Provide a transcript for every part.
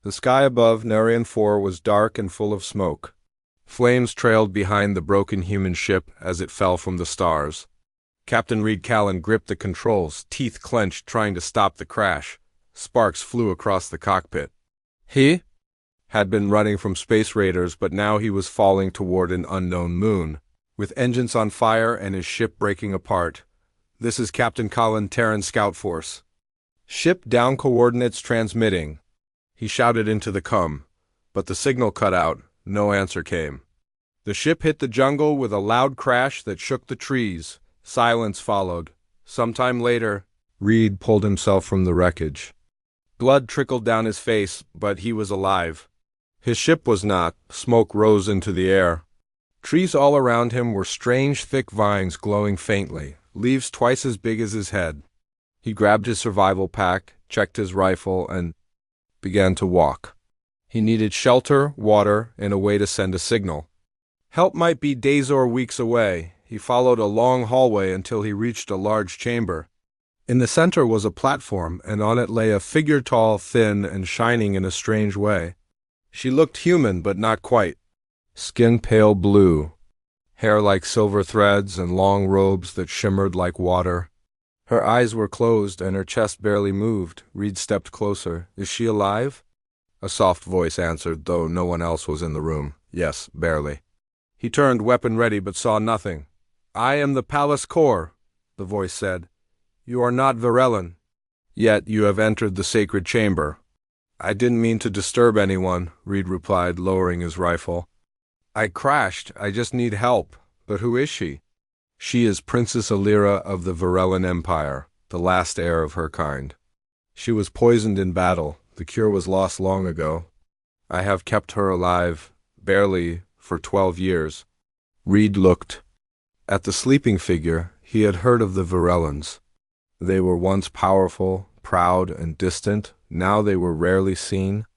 The sky above Narian 4 was dark and full of smoke. Flames trailed behind the broken human ship as it fell from the stars. Captain Reed Callan gripped the controls, teeth clenched, trying to stop the crash. Sparks flew across the cockpit. He had been running from space raiders, but now he was falling toward an unknown moon, with engines on fire and his ship breaking apart. "This is Captain Colin, Terran Scout Force. Ship down, coordinates transmitting." He shouted into the com, but the signal cut out. No answer came. The ship hit the jungle with a loud crash that shook the trees. Silence followed. Sometime later, Reed pulled himself from the wreckage. Blood trickled down his face, but he was alive. His ship was not. Smoke rose into the air. Trees all around him were strange, thick vines glowing faintly, leaves twice as big as his head. He grabbed his survival pack, checked his rifle, and began to walk. He needed shelter, water, and a way to send a signal. Help might be days or weeks away. He followed a long hallway until he reached a large chamber. In the center was a platform, and on it lay a figure, tall, thin, and shining in a strange way. She looked human, but not quite. Skin pale blue, hair like silver threads, and long robes that shimmered like water. Her eyes were closed, and her chest barely moved. Reed stepped closer. "Is she alive?" A soft voice answered, though no one else was in the room. "Yes, barely." He turned, weapon ready, but saw nothing. "I am the Palace Core," the voice said. "You are not Varellan. Yet you have entered the sacred chamber." "I didn't mean to disturb anyone," Reed replied, lowering his rifle. "I crashed. I just need help. But who is she?" "She is Princess Alira of the Varellan Empire, the last heir of her kind. She was poisoned in battle. The cure was lost long ago. I have kept her alive, barely, for 12 years. Reed looked at the sleeping figure. He had heard of the Varellans. They were once powerful, proud, and distant. Now they were rarely seen.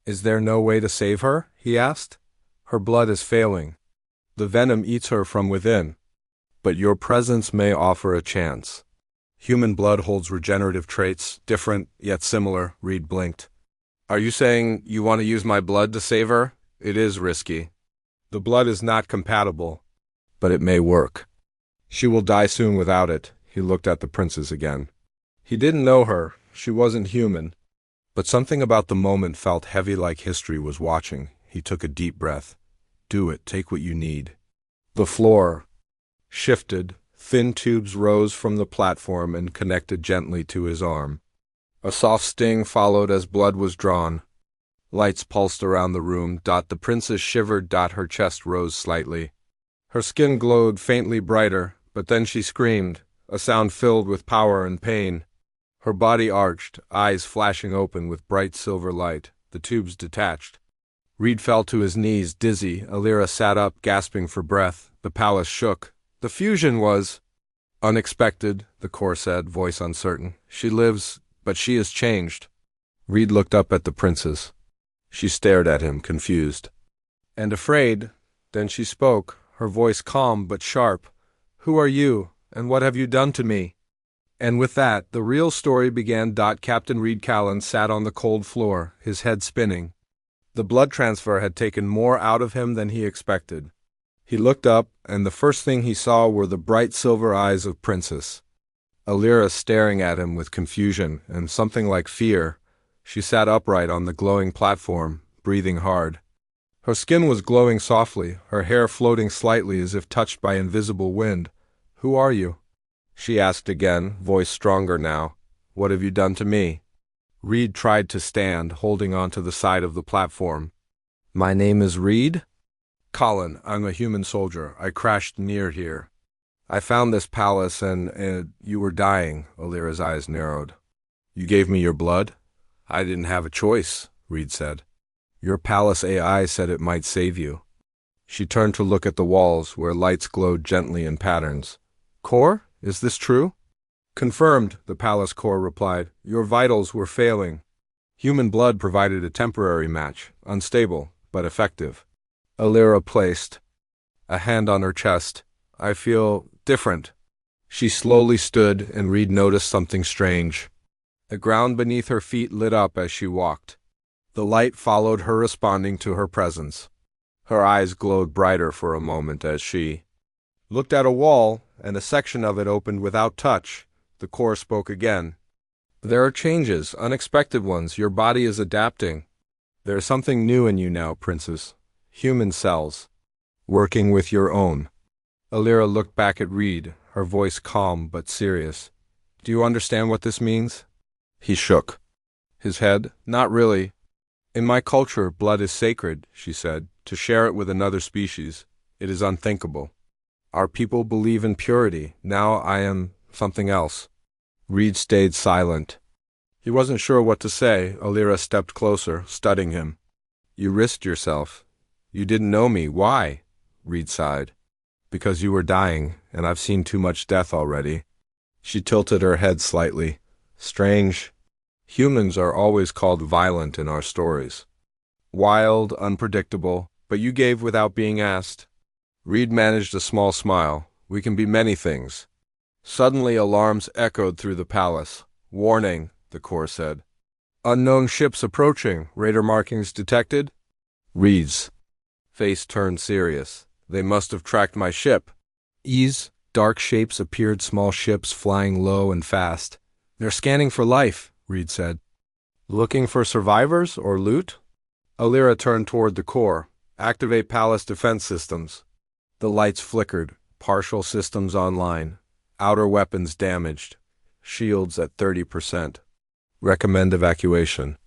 "Is there no way to save her?" he asked. "Her blood is failing. The venom eats her from within. But your presence may offer a chance." "Human blood holds regenerative traits, different yet similar," Reed blinked. "Are you saying you want to use my blood to save her? It is risky. The blood is not compatible, but it may work. She will die soon without it." He looked at the princess again. He didn't know her. She wasn't human. But something about the moment felt heavy, like history was watching. He took a deep breath. "Do it. Take what you need." The floor shifted. Thin tubes rose from the platform and connected gently to his arm. A soft sting followed as blood was drawn. Lights pulsed around the room. The princess shivered. Her chest rose slightly. Her skin glowed faintly brighter, but then she screamed, a sound filled with power and pain. Her body arched, eyes flashing open with bright silver light. The tubes detached. Reed fell to his knees, dizzy. Alira sat up, gasping for breath. The palace shook. "The fusion was unexpected," the core said, voice uncertain. "She lives, but she is changed." Reed looked up at the princess. She stared at him, confused and afraid. Then she spoke, her voice calm but sharp. "Who are you, and what have you done to me?" And with that, the real story began. Captain Reed Callan sat on the cold floor, his head spinning. The blood transfer had taken more out of him than he expected. He looked up, and the first thing he saw were the bright silver eyes of Princess Alira staring at him with confusion and something like fear. She sat upright on the glowing platform, breathing hard. Her skin was glowing softly, her hair floating slightly as if touched by invisible wind. "Who are you?" she asked again, voice stronger now. "What have you done to me?" Reed tried to stand, holding on to the side of the platform. "My name is Reed Colin. I'm a human soldier. I crashed near here. I found this palace and you were dying." Alira's eyes narrowed. "You gave me your blood?" "I didn't have a choice," Reed said. "Your palace AI said it might save you." She turned to look at the walls, where lights glowed gently in patterns. "Core, is this true?" "Confirmed," the palace core replied. "Your vitals were failing. Human blood provided a temporary match, unstable, but effective." Alira placed a hand on her chest. "I feel different." She slowly stood, and Reed noticed something strange. The ground beneath her feet lit up as she walked. The light followed her, responding to her presence. Her eyes glowed brighter for a moment as she looked at a wall, and a section of it opened without touch. The core spoke again. There are changes, unexpected ones. Your body is adapting. There is something new in you now, princess. Human cells. Working with your own. Alira looked back at Reed, her voice calm but serious. Do you understand what this means? He shook his head. Not really. In my culture, blood is sacred, she said. To share it with another species, it is unthinkable. Our people believe in purity. Now I am something else. Reed stayed silent. He wasn't sure what to say. Alira stepped closer, studying him. You risked yourself. You didn't know me. Why? Reed sighed. Because you were dying, and I've seen too much death already. She tilted her head slightly. Strange. Humans are always called violent in our stories. Wild, unpredictable, but you gave without being asked. Reed managed a small smile. We can be many things. Suddenly alarms echoed through the palace. Warning, the core said. Unknown ships approaching. Radar markings detected. Reed's face turned serious. They must have tracked my ship. Dark shapes appeared, small ships flying low and fast. They're scanning for life, Reed said. Looking for survivors or loot? Alira turned toward the core. Activate palace defense systems. The lights flickered. Partial systems online. Outer weapons damaged. Shields at 30%. Recommend evacuation.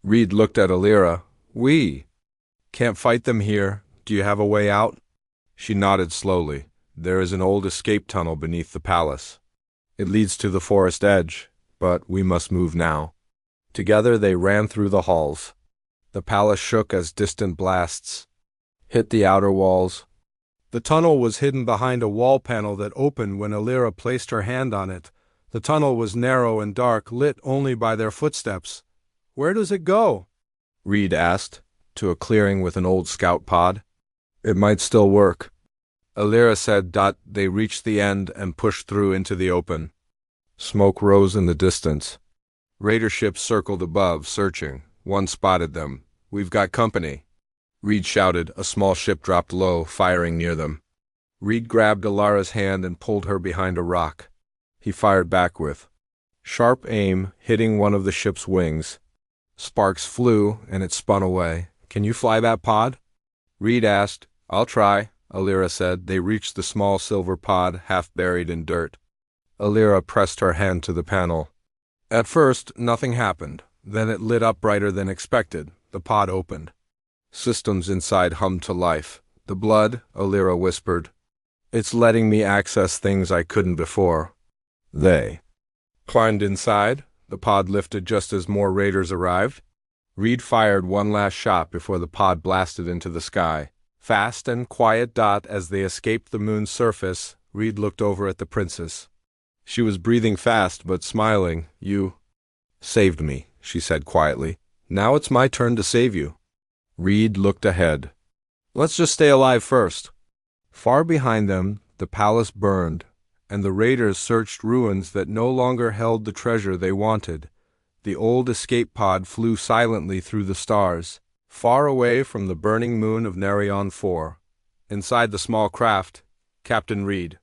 Reed looked at Alira. We can't fight them here. Do you have a way out? She nodded slowly. There is an old escape tunnel beneath the palace. It leads to the forest edge, but we must move now. Together they ran through the halls. The palace shook as distant blasts hit the outer walls. The tunnel was hidden behind a wall panel that opened when Alira placed her hand on it. The tunnel was narrow and dark, lit only by their footsteps. Where does it go? Reed asked. To a clearing with an old scout pod. It might still work. Alira said. They reached the end and pushed through into the open. Smoke rose in the distance. Raider ships circled above, searching. One spotted them. We've got company. Reed shouted. A small ship dropped low, firing near them. Reed grabbed Alira's hand and pulled her behind a rock. He fired back with sharp aim, hitting one of the ship's wings. Sparks flew, and it spun away. Can you fly that pod? Reed asked. I'll try, Alira said. They reached the small silver pod, half buried in dirt. Alira pressed her hand to the panel. At first, nothing happened. Then it lit up brighter than expected. The pod opened. Systems inside hummed to life. The blood, Alira whispered. It's letting me access things I couldn't before. They climbed inside. The pod lifted just as more raiders arrived. Reed fired one last shot before the pod blasted into the sky. Fast and quiet. As they escaped the moon's surface, Reed looked over at the princess. She was breathing fast but smiling. You saved me, she said quietly. Now it's my turn to save you. Reed looked ahead. Let's just stay alive first. Far behind them, the palace burned, and the raiders searched ruins that no longer held the treasure they wanted. The old escape pod flew silently through the stars, far away from the burning moon of Nerion 4. Inside the small craft, Captain Reed.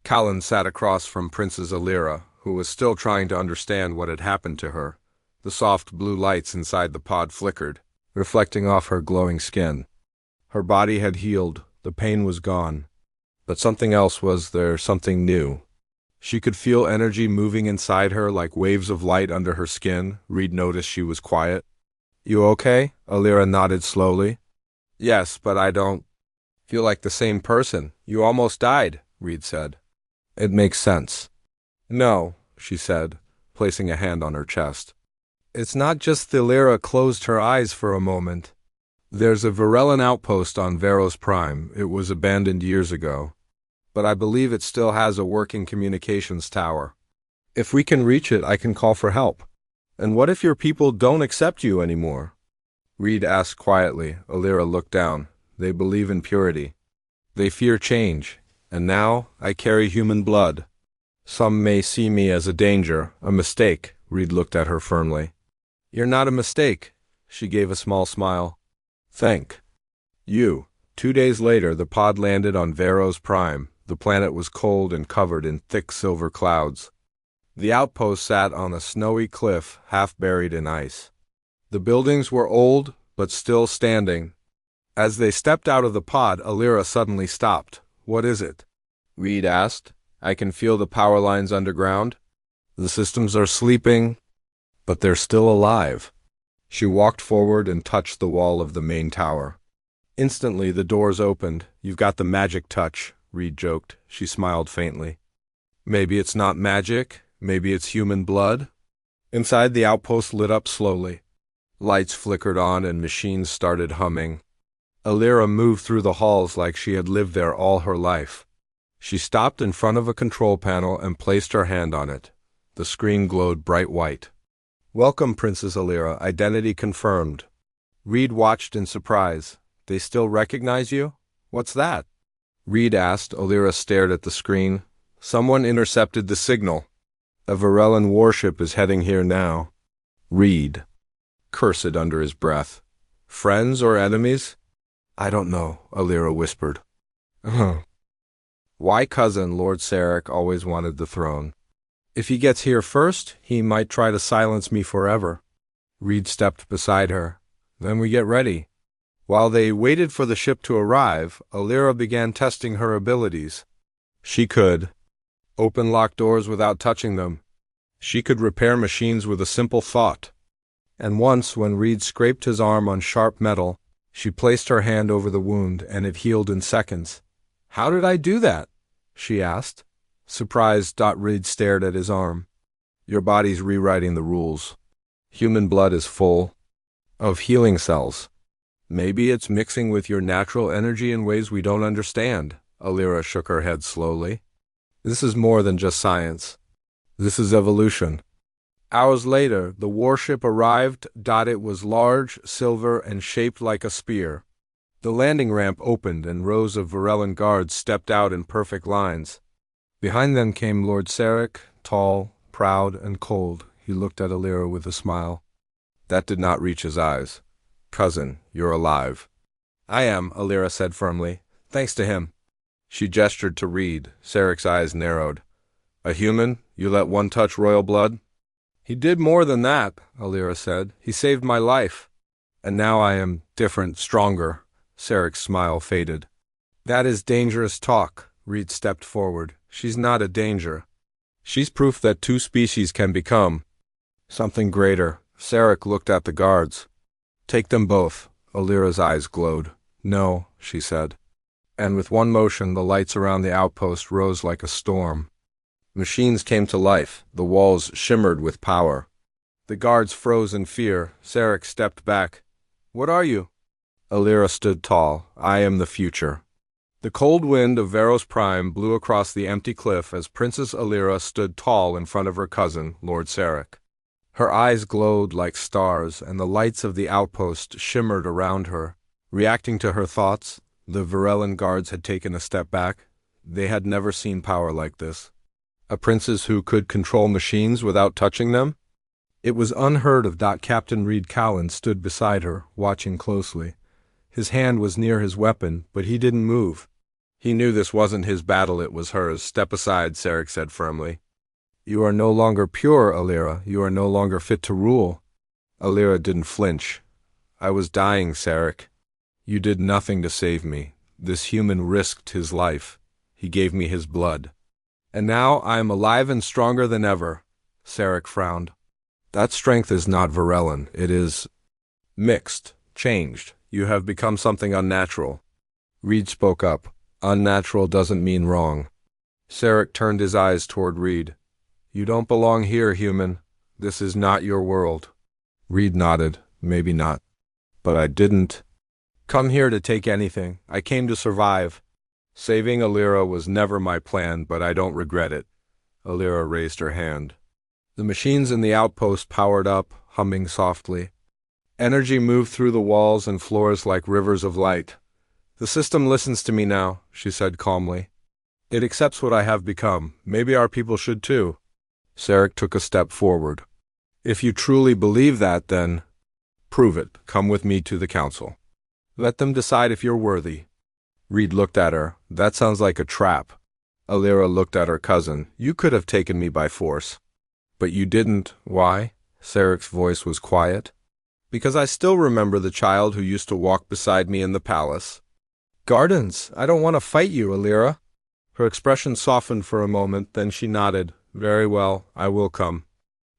Callan sat across from Princess Alira, who was still trying to understand what had happened to her. The soft blue lights inside the pod flickered, reflecting off her glowing skin. Her body had healed, the pain was gone. But something else was there, something new. She could feel energy moving inside her like waves of light under her skin. Reed noticed she was quiet. You okay? Alira nodded slowly. Yes, but I don't feel like the same person. You almost died, Reed said. It makes sense. No, she said, placing a hand on her chest. It's not just Alira closed her eyes for a moment. There's a Varellan outpost on Veros Prime. It was abandoned years ago. But I believe it still has a working communications tower. If we can reach it, I can call for help. And what if your people don't accept you anymore? Reed asked quietly. Alira looked down. They believe in purity. They fear change. And now I carry human blood. Some may see me as a danger, a mistake. Reed looked at her firmly. You're not a mistake. She gave a small smile. Thank you. 2 days later, the pod landed on Veros Prime. The planet was cold and covered in thick silver clouds. The outpost sat on a snowy cliff, half buried in ice. The buildings were old, but still standing. As they stepped out of the pod, Alira suddenly stopped. What is it? Reed asked. I can feel the power lines underground. The systems are sleeping, but they're still alive. She walked forward and touched the wall of the main tower. Instantly, the doors opened. You've got the magic touch, Reed joked. She smiled faintly. Maybe it's not magic. Maybe it's human blood. Inside, the outpost lit up slowly. Lights flickered on and machines started humming. Alira moved through the halls like she had lived there all her life. She stopped in front of a control panel and placed her hand on it. The screen glowed bright white. Welcome, Princess Alira. Identity confirmed. Reed watched in surprise. They still recognize you? What's that? Reed asked. Alira stared at the screen. Someone intercepted the signal. A Varellan warship is heading here now. Reed cursed under his breath. Friends or enemies? I don't know, Alira whispered. Why cousin Lord Sarek always wanted the throne. If he gets here first, he might try to silence me forever. Reed stepped beside her. Then we get ready. While they waited for the ship to arrive, Alira began testing her abilities. She could open locked doors without touching them. She could repair machines with a simple thought. And once, when Reed scraped his arm on sharp metal, she placed her hand over the wound and it healed in seconds. How did I do that? She asked. Surprised, Reed stared at his arm. Your body's rewriting the rules. Human blood is full of healing cells. Maybe it's mixing with your natural energy in ways we don't understand. Alira shook her head slowly. This is more than just science. This is evolution. Hours later, the warship arrived. It was large, silver, and shaped like a spear. The landing ramp opened and rows of Varellan guards stepped out in perfect lines. Behind them came Lord Sarek, tall, proud, and cold. He looked at Alira with a smile. That did not reach his eyes. Cousin, you're alive. I am, Alira said firmly. Thanks to him. She gestured to Reed. Sarek's eyes narrowed. A human? You let one touch royal blood? He did more than that, Alira said. He saved my life. And now I am different, stronger. Sarek's smile faded. That is dangerous talk. Reed stepped forward. She's not a danger. She's proof that two species can become something greater. Sarek looked at the guards. Take them both. Alira's eyes glowed. No, she said. And with one motion, the lights around the outpost rose like a storm. Machines came to life. The walls shimmered with power. The guards froze in fear. Sarek stepped back. What are you? Alira stood tall. I am the future. The cold wind of Veros Prime blew across the empty cliff as Princess Alira stood tall in front of her cousin, Lord Sarek. Her eyes glowed like stars, and the lights of the outpost shimmered around her. Reacting to her thoughts, the Varellan guards had taken a step back. They had never seen power like this. A princess who could control machines without touching them? It was unheard of. Captain Reed Callan stood beside her, watching closely. His hand was near his weapon, but he didn't move. He knew this wasn't his battle, it was hers. Step aside, Sarek said firmly. You are no longer pure, Alira. You are no longer fit to rule. Alira didn't flinch. I was dying, Sarek. You did nothing to save me. This human risked his life. He gave me his blood. And now I am alive and stronger than ever. Sarek frowned. That strength is not Varellan. It is mixed, changed. You have become something unnatural. Reed spoke up. Unnatural doesn't mean wrong. Sarek turned his eyes toward Reed. You don't belong here, human. This is not your world. Reed nodded. Maybe not. But I didn't come here to take anything. I came to survive. Saving Alira was never my plan, but I don't regret it. Alira raised her hand. The machines in the outpost powered up, humming softly. Energy moved through the walls and floors like rivers of light. The system listens to me now, she said calmly. It accepts what I have become. Maybe our people should too. Sarek took a step forward. If you truly believe that, then Prove it. Come with me to the council. Let them decide if you're worthy. Reed looked at her. That sounds like a trap. Alira looked at her cousin. You could have taken me by force. But you didn't. Why? Sarek's voice was quiet. Because I still remember the child who used to walk beside me in the palace. Gardens, I don't want to fight you, Alira. Her expression softened for a moment, then she nodded. Very well, I will come.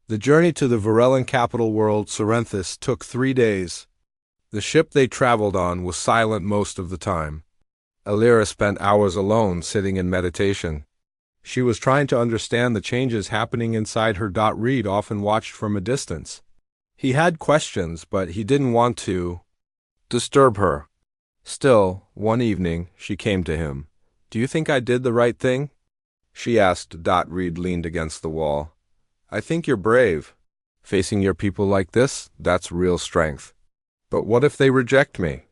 The journey to the Varellan capital world, Serenthis, took 3 days. The ship they traveled on was silent most of the time. Alira spent hours alone, sitting in meditation. She was trying to understand the changes happening inside her. Reed often watched from a distance. He had questions, but he didn't want to disturb her. Still, one evening, she came to him. Do you think I did the right thing? She asked. Reed leaned against the wall. I think you're brave. Facing your people like this, that's real strength. But what if they reject me?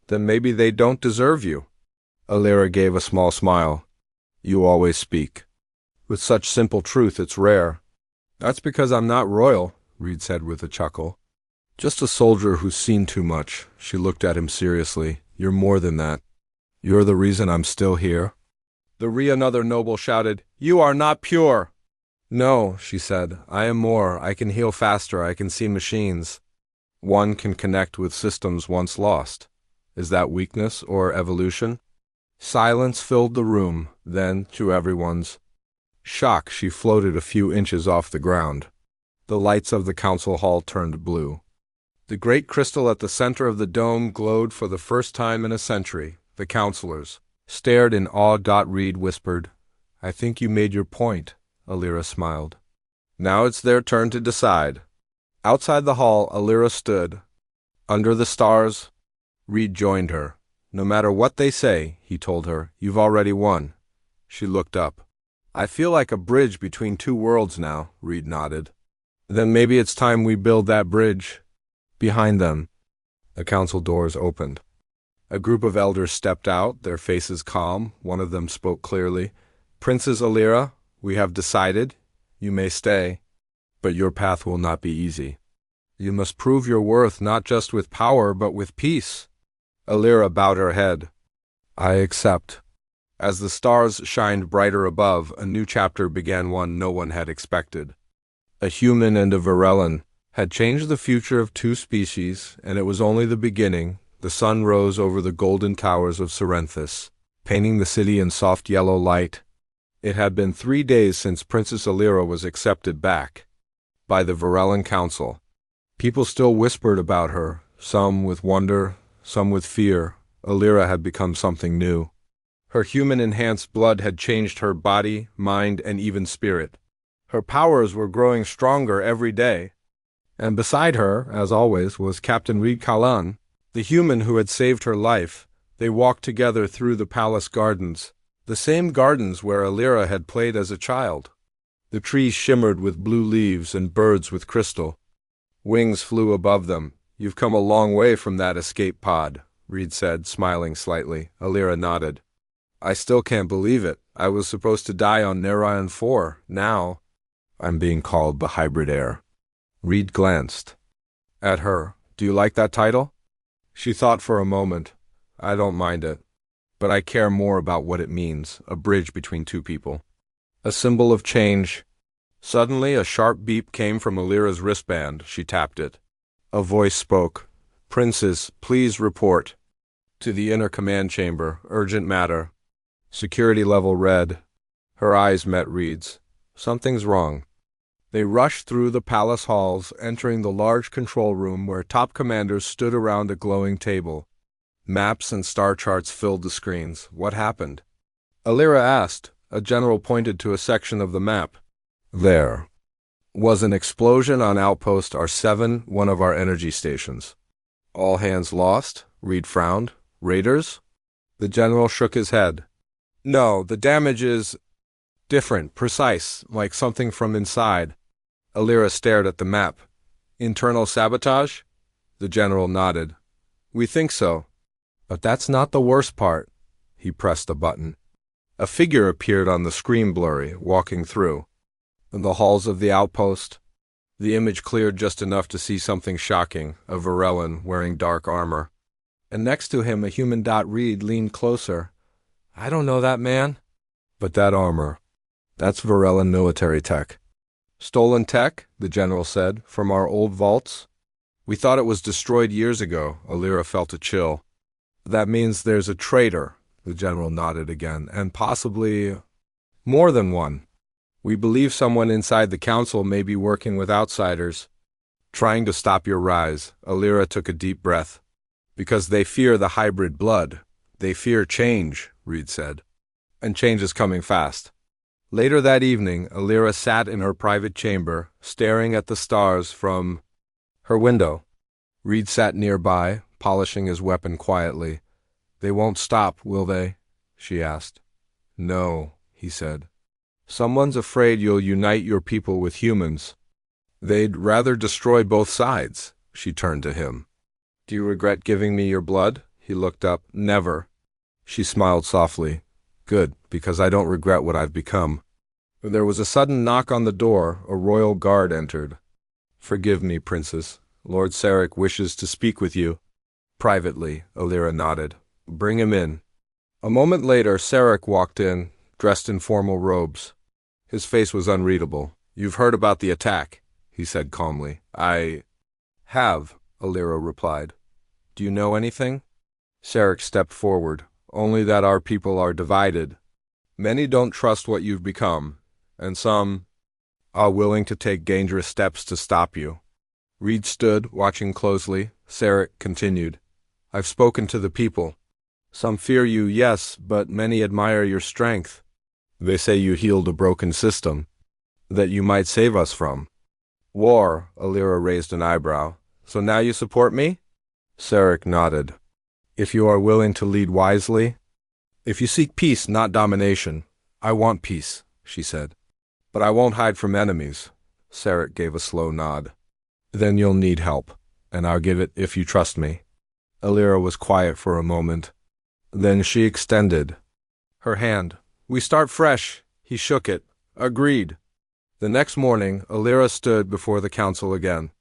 Then maybe they don't deserve you. Alira gave a small smile. You always speak. With such simple truth, it's rare. That's because I'm not royal, Reed said with a chuckle. Just a soldier who's seen too much. She looked at him seriously. You're more than that. You're the reason I'm still here. Another noble shouted, You are not pure. No, she said, I am more. I can heal faster. I can see machines. One can connect with systems once lost. Is that weakness or evolution? Silence filled the room. Then, to everyone's shock, she floated a few inches off the ground. The lights of the council hall turned blue. The great crystal at the center of the dome glowed for the first time in a century. The councilors stared in awe. Reed whispered, I think you made your point. Alira smiled. Now it's their turn to decide. Outside the hall, Alira stood. Under the stars, Reed joined her. No matter what they say, he told her, you've already won. She looked up. I feel like a bridge between two worlds now, Reed nodded. Then maybe it's time we build that bridge. Behind them, the council doors opened. A group of elders stepped out, their faces calm. One of them spoke clearly. Princess Alira, we have decided. You may stay, but your path will not be easy. You must prove your worth not just with power, but with peace. Alira bowed her head. I accept. As the stars shined brighter above, a new chapter began, one no one had expected. A human and a Varellan had changed the future of two species, and it was only the beginning. The sun rose over the golden towers of Serenthis, painting the city in soft yellow light. It had been 3 days since Princess Alira was accepted back by the Varellan Council. People still whispered about her, some with wonder, some with fear. Alira had become something new. Her human-enhanced blood had changed her body, mind, and even spirit. Her powers were growing stronger every day. And beside her, as always, was Captain Reed Callan, the human who had saved her life. They walked together through the palace gardens, the same gardens where Alira had played as a child. The trees shimmered with blue leaves and birds with crystal. Wings flew above them. You've come a long way from that escape pod, Reed said, smiling slightly. Alira nodded. I still can't believe it. I was supposed to die on Narayan 4. Now, I'm being called the hybrid heir. Reed glanced at her. Do you like that title? She thought for a moment. I don't mind it, but I care more about what it means, a bridge between two people. A symbol of change. Suddenly, a sharp beep came from Alira's wristband. She tapped it. A voice spoke. Princess, please report. To the inner command chamber. Urgent matter. Security level red. Her eyes met Reed's. Something's wrong. They rushed through the palace halls, entering the large control room where top commanders stood around a glowing table. Maps and star charts filled the screens. What happened? Alira asked. A general pointed to a section of the map. There was an explosion on Outpost R7, one of our energy stations. All hands lost? Reed frowned. Raiders? The general shook his head. No, the damage is different, precise, like something from inside. Alira stared at the map. Internal sabotage? The general nodded. We think so. But that's not the worst part. He pressed a button. A figure appeared on the screen, blurry, walking through the halls of the outpost. The image cleared just enough to see something shocking, a Varellan wearing dark armor. And next to him a human. Reed leaned closer. I don't know that man. But that armor, that's Varellan military tech. Stolen tech, the general said, from our old vaults? We thought it was destroyed years ago. Alira felt a chill. That means there's a traitor, the general nodded again, and possibly more than one. We believe someone inside the council may be working with outsiders, trying to stop your rise. Alira took a deep breath. Because they fear the hybrid blood. They fear change, Reed said. And change is coming fast. Later that evening, Alira sat in her private chamber, staring at the stars from her window. Reed sat nearby, polishing his weapon quietly. They won't stop, will they? She asked. No, he said. Someone's afraid you'll unite your people with humans. They'd rather destroy both sides. She turned to him. Do you regret giving me your blood? He looked up. Never. She smiled softly. Good, because I don't regret what I've become. There was a sudden knock on the door. A royal guard entered. Forgive me, Princess. Lord Sarek wishes to speak with you. Privately, Alira nodded. Bring him in. A moment later, Sarek walked in, dressed in formal robes. His face was unreadable. You've heard about the attack, he said calmly. I have, Alira replied. Do you know anything? Sarek stepped forward. Only that our people are divided. Many don't trust what you've become, and some are willing to take dangerous steps to stop you. Reed stood, watching closely. Sarek continued. I've spoken to the people. Some fear you, yes, but many admire your strength. They say you healed a broken system that you might save us from. War, Alira raised an eyebrow. So now you support me? Sarek nodded. If you are willing to lead wisely? If you seek peace, not domination. I want peace, she said. But I won't hide from enemies. Sarek gave a slow nod. Then you'll need help, and I'll give it if you trust me. Alira was quiet for a moment. Then she extended her hand. We start fresh. He shook it. Agreed. The next morning, Alira stood before the council again.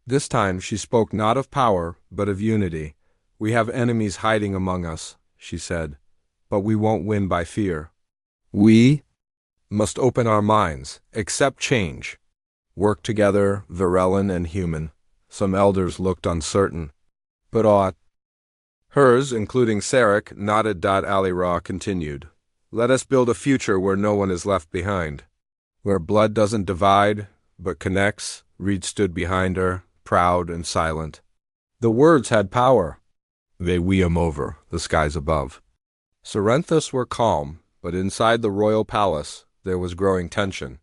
This time she spoke not of power, but of unity. We have enemies hiding among us, she said, but we won't win by fear. We must open our minds, accept change. Work together, Varellan and human. Some elders looked uncertain. But ought. Hers, including Sarek, nodded. Alira continued. Let us build a future where no one is left behind. Where blood doesn't divide, but connects. Reed stood behind her, proud and silent. The words had power. They wheeled over, the skies above. Serenthus were calm, but inside the royal palace there was growing tension.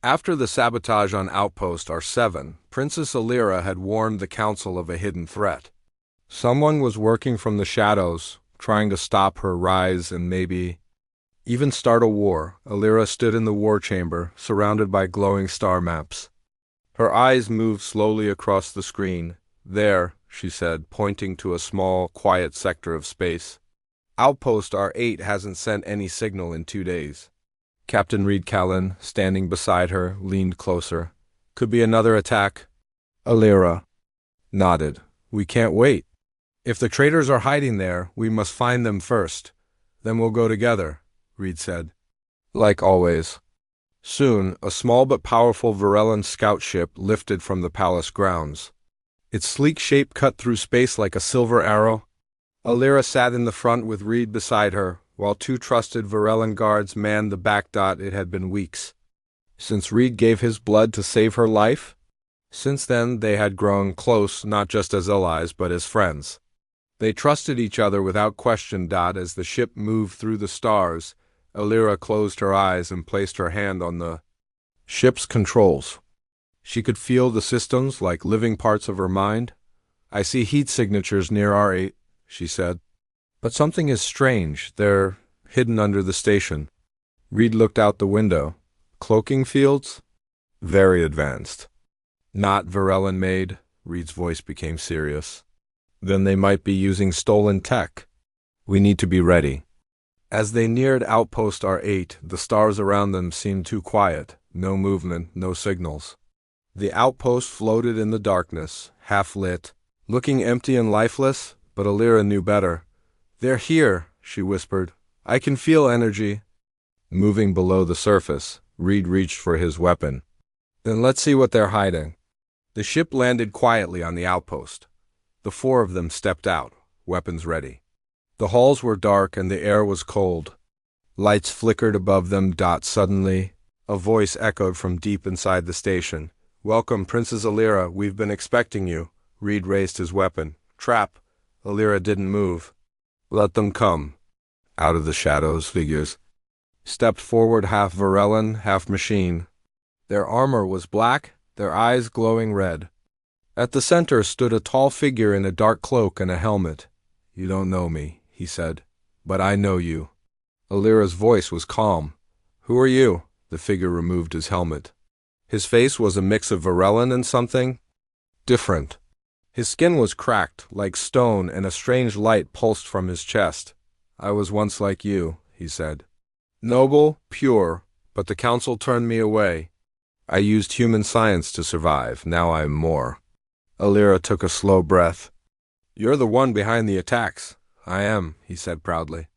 After the sabotage on Outpost R7, Princess Alira had warned the council of a hidden threat. Someone was working from the shadows, trying to stop her rise and maybe even start a war. Alira stood in the war chamber, surrounded by glowing star maps. Her eyes moved slowly across the screen. There, she said, pointing to a small, quiet sector of space. Outpost R8 hasn't sent any signal in 2 days. Captain Reed Callan, standing beside her, leaned closer. Could be another attack. Alira nodded. We can't wait. If the traitors are hiding there, we must find them first. Then we'll go together, Reed said. Like always. Soon, a small but powerful Varellan scout ship lifted from the palace grounds. Its sleek shape cut through space like a silver arrow. Alira sat in the front with Reed beside her, while 2 trusted Varellan guards manned the back. It had been weeks since Reed gave his blood to save her life. Since then, they had grown close, not just as allies, but as friends. They trusted each other without question. As the ship moved through the stars, Alira closed her eyes and placed her hand on the ship's controls. She could feel the systems like living parts of her mind. I see heat signatures near R8, she said. But something is strange. They're hidden under the station. Reed looked out the window. Cloaking fields? Very advanced. Not Varellan made. Reed's voice became serious. Then they might be using stolen tech. We need to be ready. As they neared Outpost R8, the stars around them seemed too quiet. No movement, no signals. The outpost floated in the darkness, half-lit, looking empty and lifeless, but Alira knew better. "They're here," she whispered. "I can feel energy." Moving below the surface, Reed reached for his weapon. "Then let's see what they're hiding." The ship landed quietly on the outpost. The four of them stepped out, weapons ready. The halls were dark and the air was cold. Lights flickered above them. Suddenly, a voice echoed from deep inside the station. "Welcome, Princess Alira. We've been expecting you." Reed raised his weapon. "Trap." Alira didn't move. "Let them come." Out of the shadows, figures stepped forward, half Varellan, half machine. Their armor was black, their eyes glowing red. At the center stood a tall figure in a dark cloak and a helmet. "You don't know me," he said, "but I know you." Alira's voice was calm. "Who are you?" The figure removed his helmet. His face was a mix of Varellan and something different. His skin was cracked, like stone, and a strange light pulsed from his chest. "I was once like you," he said. "Noble, pure, but the council turned me away. I used human science to survive. Now I am more." Alira took a slow breath. "You're the one behind the attacks." "I am," he said proudly,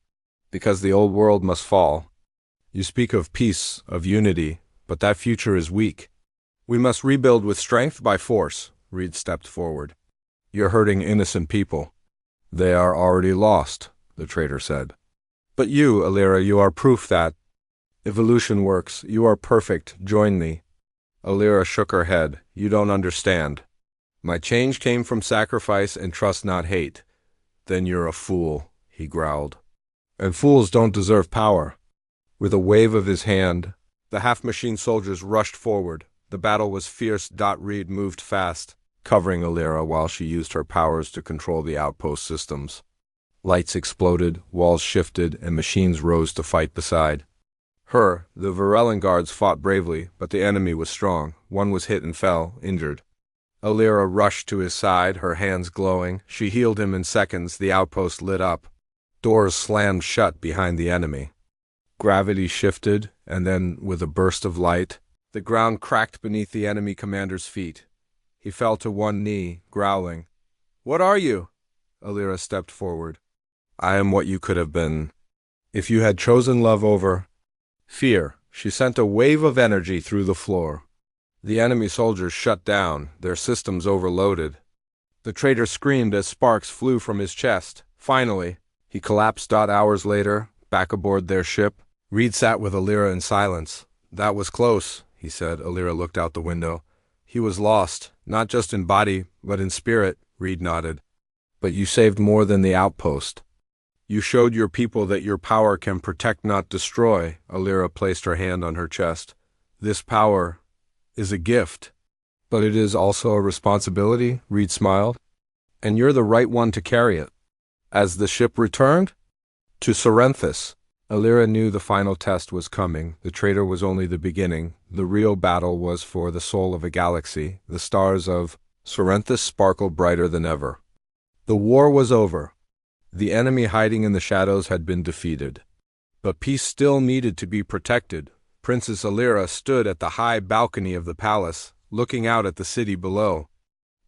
"because the old world must fall. You speak of peace, of unity, but that future is weak. We must rebuild with strength by force." Reed stepped forward. "You're hurting innocent people." "They are already lost," the traitor said. "But you, Alira, you are proof that evolution works. You are perfect. Join me." Alira shook her head. "You don't understand. My change came from sacrifice and trust, not hate." "Then you're a fool," he growled. "And fools don't deserve power." With a wave of his hand, the half-machine soldiers rushed forward. The battle was fierce. Reed moved fast, covering Alira while she used her powers to control the outpost systems. Lights exploded, walls shifted, and machines rose to fight beside her. The Varellan guards fought bravely, but the enemy was strong. One was hit and fell, injured. Alira rushed to his side, her hands glowing. She healed him in seconds. The outpost lit up. Doors slammed shut behind the enemy. Gravity shifted, and then, with a burst of light, the ground cracked beneath the enemy commander's feet. He fell to one knee, growling. "What are you?" Alira stepped forward. "I am what you could have been if you had chosen love over fear." She sent a wave of energy through the floor. The enemy soldiers shut down, their systems overloaded. The traitor screamed as sparks flew from his chest. Finally, he collapsed. Hours later, back aboard their ship, Reed sat with Alira in silence. "That was close," he said. Alira looked out the window. "He was lost, not just in body, but in spirit." Reed nodded. "But you saved more than the outpost. You showed your people that your power can protect, not destroy." Alira placed her hand on her chest. "This power is a gift, but it is also a responsibility." Reed smiled. "And you're the right one to carry it." As the ship returned to Sorrenthus, Alira knew the final test was coming. The traitor was only the beginning. The real battle was for the soul of a galaxy. The stars of Sorrenthus sparkled brighter than ever. The war was over. The enemy hiding in the shadows had been defeated. But peace still needed to be protected. Princess Alira stood at the high balcony of the palace, looking out at the city below.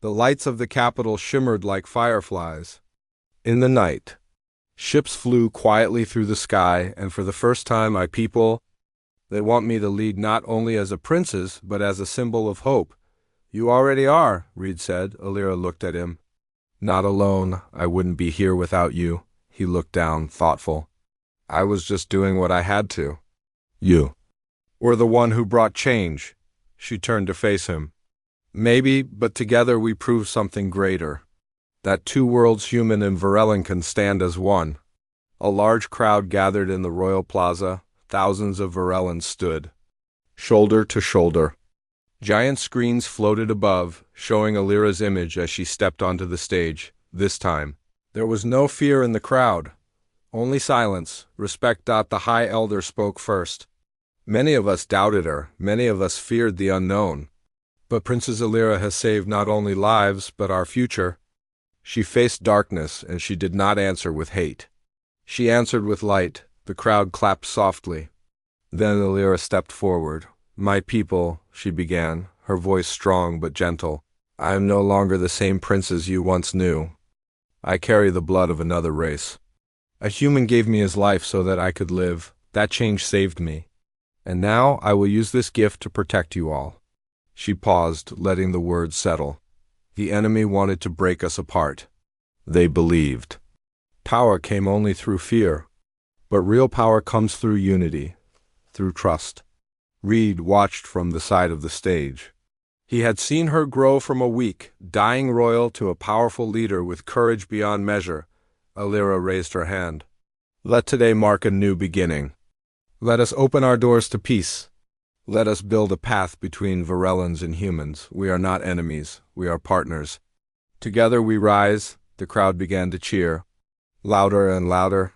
The lights of the capital shimmered like fireflies. In the night, ships flew quietly through the sky, and for the first time my people, they want me to lead not only as a princess, but as a symbol of hope. "You already are," Reed said. Alira looked at him. "Not alone. I wouldn't be here without you." He looked down, thoughtful. "I was just doing what I had to. You were the one who brought change." She turned to face him. "Maybe, but together we prove something greater. That two worlds, human and Varellan, can stand as one." A large crowd gathered in the royal plaza. Thousands of Varellans stood, shoulder to shoulder. Giant screens floated above, showing Alira's image as she stepped onto the stage. This time, there was no fear in the crowd, only silence, respect. The High Elder spoke first. "Many of us doubted her, many of us feared the unknown. But Princess Alira has saved not only lives, but our future." She faced darkness, and she did not answer with hate. She answered with light. The crowd clapped softly. Then Alira stepped forward. "My people," she began, her voice strong but gentle. I am no longer the same princess you once knew. I carry the blood of another race. A human gave me his life so that I could live. That change saved me. And now I will use this gift to protect you all. She paused, letting the words settle. The enemy wanted to break us apart. They believed. Power came only through fear. But real power comes through unity, through trust. Reed watched from the side of the stage. He had seen her grow from a weak, dying royal to a powerful leader with courage beyond measure. Alira raised her hand. Let today mark a new beginning. Let us open our doors to peace. Let us build a path between Varellans and humans. We are not enemies, we are partners. Together we rise. The crowd began to cheer. Louder and louder.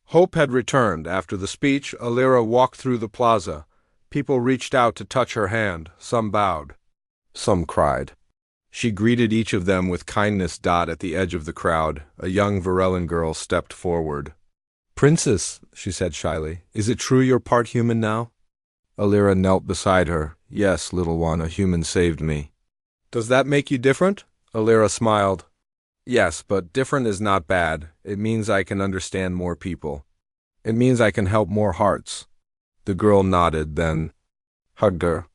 Hope had returned. After the speech, Alira walked through the plaza. People reached out to touch her hand. Some bowed. Some cried. She greeted each of them with kindness. At the edge of the crowd, a young Varellan girl stepped forward. Princess, she said shyly, is it true you're part human now? Alira knelt beside her. Yes, little one, a human saved me. Does that make you different? Alira smiled. Yes, but different is not bad. It means I can understand more people. It means I can help more hearts. The girl nodded, then hugged her.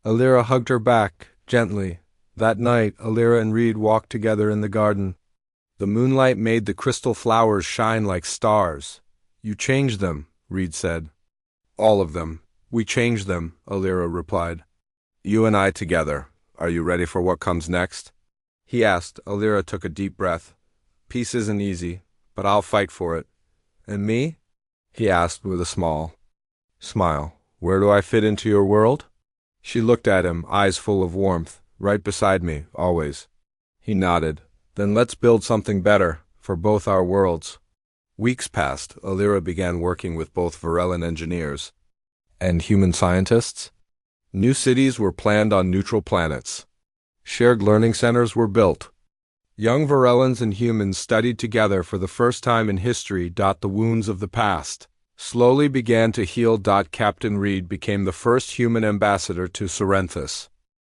Alira hugged her back, gently. That night, Alira and Reed walked together in the garden. The moonlight made the crystal flowers shine like stars. You changed them, Reed said. All of them. We changed them, Alira replied. You and I together. Are you ready for what comes next? He asked. Alira took a deep breath. Peace isn't easy, but I'll fight for it. And me? He asked with a smile. Where do I fit into your world? She looked at him, eyes full of warmth. Right beside me, always. He nodded. Then let's build something better, for both our worlds. Weeks passed. Alira began working with both Varellan engineers and human scientists. New cities were planned on neutral planets. Shared learning centers were built. Young Varellans and humans studied together for the first time in history. The wounds of the past slowly began to heal. Captain Reed became the first human ambassador to Serenthus.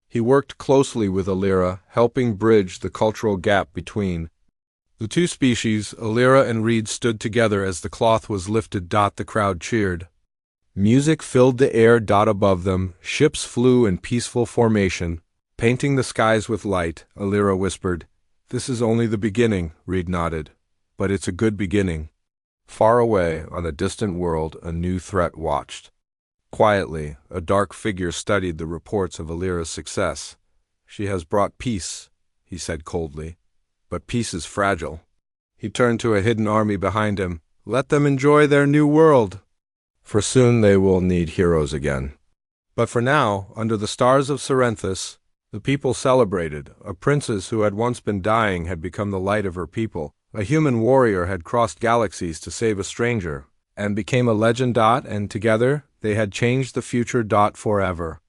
He worked closely with Alira, helping bridge the cultural gap between the two species. Alira and Reed stood together as the cloth was lifted. The crowd cheered. Music filled the air. Above them, ships flew in peaceful formation, painting the skies with light. Alira whispered, This is only the beginning, Reed nodded. But it's a good beginning. Far away, on a distant world, a new threat watched. Quietly, a dark figure studied the reports of Alira's success. She has brought peace, he said coldly. But peace is fragile. He turned to a hidden army behind him. Let them enjoy their new world, for soon they will need heroes again. But for now, under the stars of Serenthus, the people celebrated. A princess who had once been dying had become the light of her people. A human warrior had crossed galaxies to save a stranger, and became a legend. And together, they had changed the future. Forever.